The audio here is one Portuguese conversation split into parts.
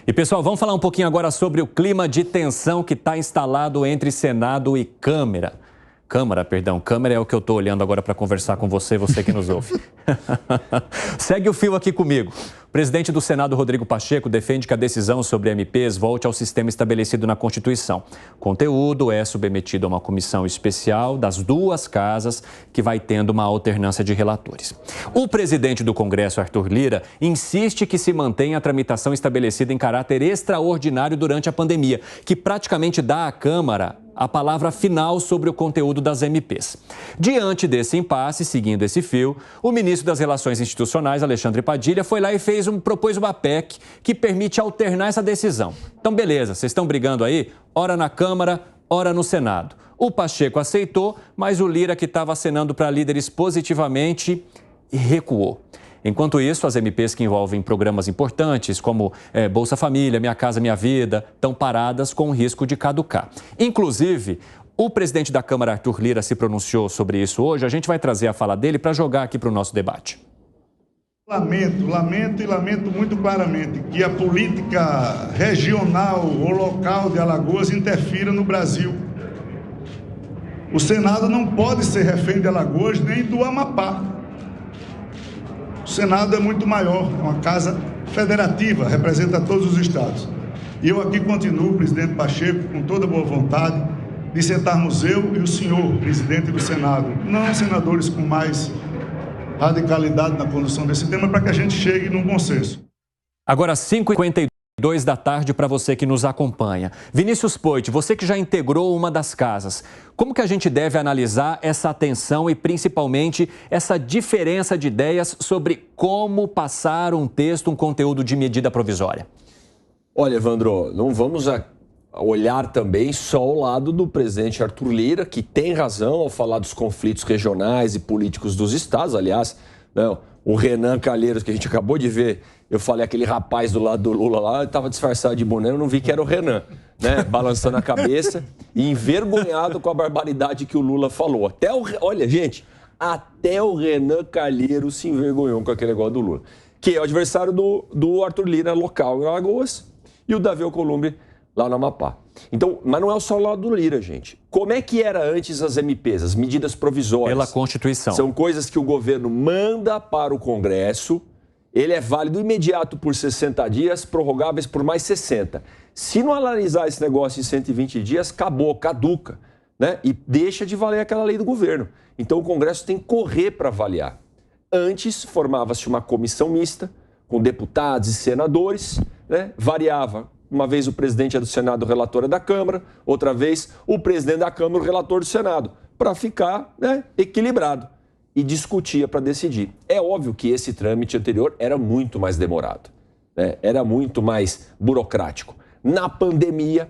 E, pessoal, vamos falar um pouquinho agora sobre o clima de tensão que está instalado entre Senado e Câmara. Câmara é o que eu estou olhando agora para conversar com você que nos ouve. Segue o fio aqui comigo. O presidente do Senado, Rodrigo Pacheco, defende que a decisão sobre MPs volte ao sistema estabelecido na Constituição. O conteúdo é submetido a uma comissão especial das duas casas, que vai tendo uma alternância de relatores. O presidente do Congresso, Arthur Lira, insiste que se mantenha a tramitação estabelecida em caráter extraordinário durante a pandemia, que praticamente dá à Câmara a palavra final sobre o conteúdo das MPs. Diante desse impasse, seguindo esse fio, o ministro das Relações Institucionais, Alexandre Padilha, foi lá e propôs uma PEC que permite alternar essa decisão. Então, beleza, vocês estão brigando aí? Ora na Câmara, ora no Senado. O Pacheco aceitou, mas o Lira, que estava acenando para líderes positivamente, recuou. Enquanto isso, as MPs que envolvem programas importantes, como Bolsa Família, Minha Casa Minha Vida, estão paradas com o risco de caducar. Inclusive, o presidente da Câmara, Arthur Lira, se pronunciou sobre isso hoje. A gente vai trazer a fala dele para jogar aqui para o nosso debate. Lamento muito claramente que a política regional ou local de Alagoas interfira no Brasil. O Senado não pode ser refém de Alagoas nem do Amapá. O Senado é muito maior, é uma casa federativa, representa todos os estados. E eu aqui continuo, presidente Pacheco, com toda boa vontade, de sentarmos eu e o senhor, presidente do Senado, não senadores com mais radicalidade na condução desse tema, para que a gente chegue num consenso. Agora, 5h52 da tarde para você que nos acompanha. Vinícius Poit, você que já integrou uma das casas, como que a gente deve analisar essa tensão e principalmente essa diferença de ideias sobre como passar um texto, um conteúdo de medida provisória? Olha, Evandro, não vamos olhar também só ao lado do presidente Arthur Lira, que tem razão ao falar dos conflitos regionais e políticos dos estados. Aliás, não, o Renan Calheiros, que a gente acabou de ver, eu falei, aquele rapaz do lado do Lula lá, estava disfarçado de boné, eu não vi que era o Renan, né? Balançando a cabeça e envergonhado com a barbaridade que o Lula falou. Olha, gente, até o Renan Calheiros se envergonhou com aquele negócio do Lula, que é o adversário do Arthur Lira local em Alagoas e o Davi Alcolumbre lá no Amapá. Então, mas não é só o lado do Lira, gente. Como é que era antes as MPs, as medidas provisórias? Pela Constituição. São coisas que o governo manda para o Congresso, ele é válido imediato por 60 dias, prorrogáveis por mais 60. Se não analisar esse negócio em 120 dias, acabou, caduca, né? E deixa de valer aquela lei do governo. Então, o Congresso tem que correr para avaliar. Antes, formava-se uma comissão mista, com deputados e senadores, né? Variava. Uma vez o presidente é do Senado, o relator é da Câmara, outra vez o presidente da Câmara, o relator do Senado, para ficar, né, equilibrado. E discutia para decidir. É óbvio que esse trâmite anterior era muito mais demorado, né? Era muito mais burocrático. Na pandemia,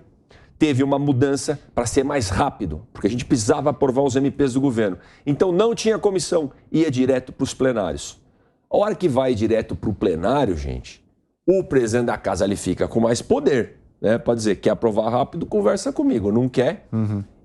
teve uma mudança para ser mais rápido, porque a gente precisava aprovar os MPs do governo. Então não tinha comissão, ia direto para os plenários. A hora que vai direto para o plenário, gente, o presidente da casa ali fica com mais poder, né? Pode dizer, quer aprovar rápido, conversa comigo, não quer?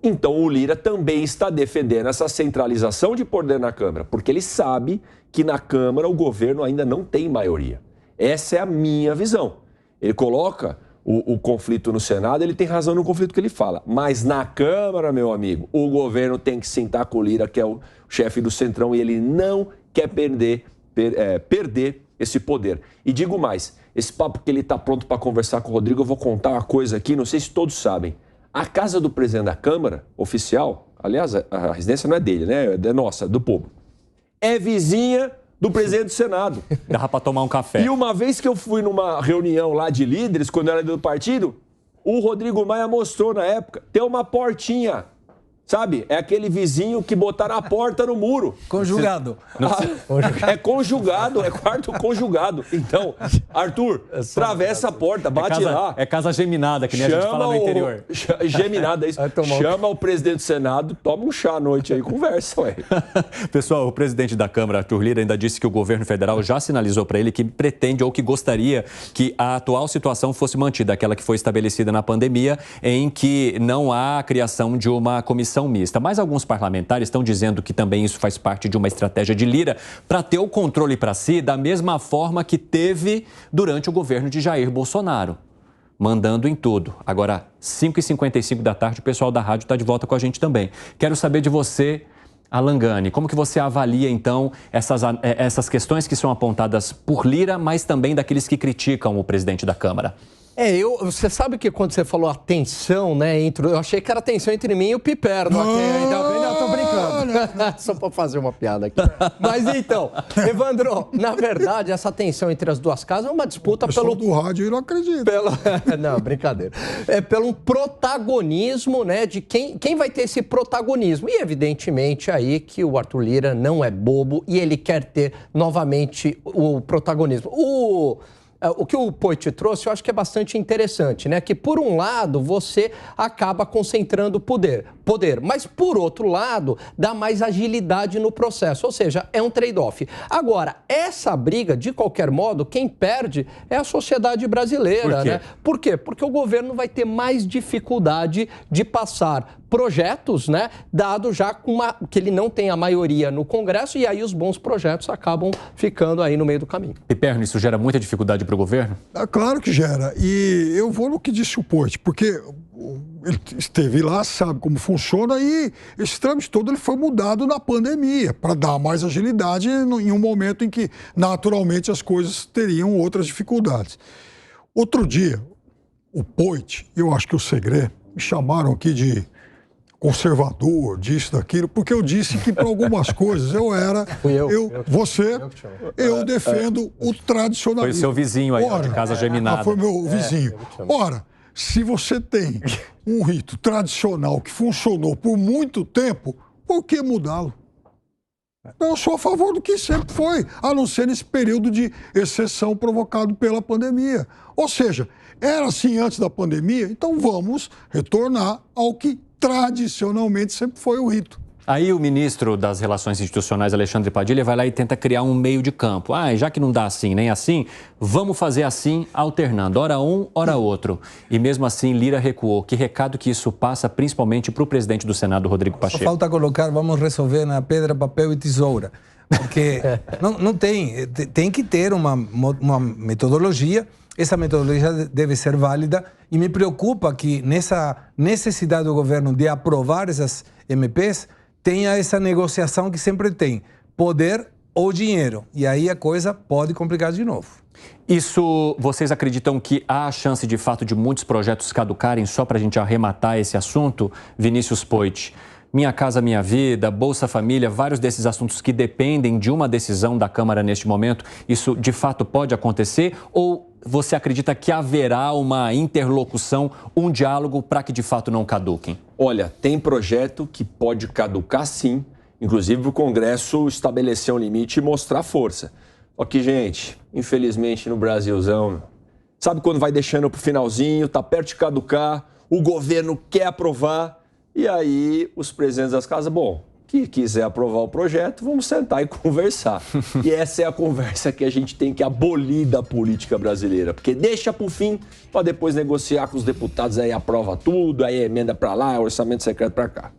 Então o Lira também está defendendo essa centralização de poder na Câmara, porque ele sabe que na Câmara o governo ainda não tem maioria. Essa é a minha visão. Ele coloca o conflito no Senado, ele tem razão no conflito que ele fala. Mas na Câmara, meu amigo, o governo tem que sentar com o Lira, que é o chefe do Centrão, e ele não quer perder esse poder. E digo mais, esse papo que ele está pronto para conversar com o Rodrigo, eu vou contar uma coisa aqui, não sei se todos sabem. A casa do presidente da Câmara, oficial, aliás, a residência não é dele, né? É nossa, do povo. É vizinha do presidente do Senado. Dá para tomar um café. E uma vez que eu fui numa reunião lá de líderes, quando eu era do partido, o Rodrigo Maia mostrou na época, tem uma portinha. Sabe? É aquele vizinho que botaram a porta no muro. Conjugado. É conjugado, é quarto conjugado. Então, Arthur, atravessa a porta, bate lá. É casa geminada, que nem a gente fala no interior. Geminada, é isso. Chama o presidente do Senado, toma um chá à noite aí, conversa, ué. Pessoal, o presidente da Câmara, Arthur Lira, ainda disse que o governo federal já sinalizou para ele que pretende ou que gostaria que a atual situação fosse mantida, aquela que foi estabelecida na pandemia, em que não há a criação de uma comissão mista. Mas alguns parlamentares estão dizendo que também isso faz parte de uma estratégia de Lira para ter o controle para si da mesma forma que teve durante o governo de Jair Bolsonaro. mandando em tudo. Agora, 5h55 da tarde, o pessoal da rádio está de volta com a gente também. Quero saber de você, Alan Gani, como que você avalia, então, essas questões que são apontadas por Lira, mas também daqueles que criticam o presidente da Câmara? Você sabe que quando você falou a tensão, né, eu achei que era a tensão entre mim e o Piperno. Não, tô brincando. Só pra fazer uma piada aqui. Mas então, Evandro, na verdade, essa tensão entre as duas casas é uma disputa pelo... do rádio eu não acredito. Não, brincadeira. É pelo protagonismo, né, de quem vai ter esse protagonismo. E evidentemente aí que o Arthur Lira não é bobo e ele quer ter novamente o protagonismo. O que o Poit trouxe, eu acho que é bastante interessante, né? Que, por um lado, você acaba concentrando poder, mas, por outro lado, dá mais agilidade no processo, ou seja, é um trade-off. Agora, essa briga, de qualquer modo, quem perde é a sociedade brasileira, né? Por quê? Porque o governo vai ter mais dificuldade de passar projetos, né? Dado já que ele não tem a maioria no Congresso e aí os bons projetos acabam ficando aí no meio do caminho. Piperno, isso gera muita dificuldade para o governo? Claro que gera. E eu vou no que disse o Poit, porque ele esteve lá, sabe como funciona e esse trâmite todo ele foi mudado na pandemia para dar mais agilidade em um momento em que, naturalmente, as coisas teriam outras dificuldades. Outro dia, o Poit, eu acho que o Segre, me chamaram aqui de conservador, disso, daquilo, porque eu disse que para algumas coisas eu defendo o tradicionalismo. Foi seu vizinho aí, de casa geminada. Foi meu vizinho. Ora, se você tem um rito tradicional que funcionou por muito tempo, por que mudá-lo? Eu sou a favor do que sempre foi, a não ser nesse período de exceção provocado pela pandemia. Ou seja, era assim antes da pandemia, então vamos retornar ao que tradicionalmente sempre foi o rito. Aí o ministro das Relações Institucionais, Alexandre Padilha, vai lá e tenta criar um meio de campo. Já que não dá assim nem assim, vamos fazer assim, alternando, ora um, ora outro. E mesmo assim, Lira recuou. Que recado que isso passa, principalmente para o presidente do Senado, Rodrigo Pacheco? Só falta colocar, vamos resolver na pedra, papel e tesoura. Porque não tem que ter uma metodologia. Essa metodologia deve ser válida e me preocupa que nessa necessidade do governo de aprovar essas MPs tenha essa negociação que sempre tem, poder ou dinheiro. E aí a coisa pode complicar de novo. Isso, vocês acreditam que há a chance de fato de muitos projetos caducarem, só para a gente arrematar esse assunto? Vinícius Poit, Minha Casa Minha Vida, Bolsa Família, vários desses assuntos que dependem de uma decisão da Câmara neste momento, isso de fato pode acontecer ou você acredita que haverá uma interlocução, um diálogo para que de fato não caduquem? Olha, tem projeto que pode caducar sim, inclusive o Congresso estabelecer um limite e mostrar força. Só que, gente, infelizmente no Brasilzão, sabe quando vai deixando pro finalzinho, tá perto de caducar, o governo quer aprovar e aí os presidentes das casas, que quiser aprovar o projeto, vamos sentar e conversar. E essa é a conversa que a gente tem que abolir da política brasileira, porque deixa pro fim para depois negociar com os deputados, aí aprova tudo, aí emenda para lá, orçamento secreto para cá.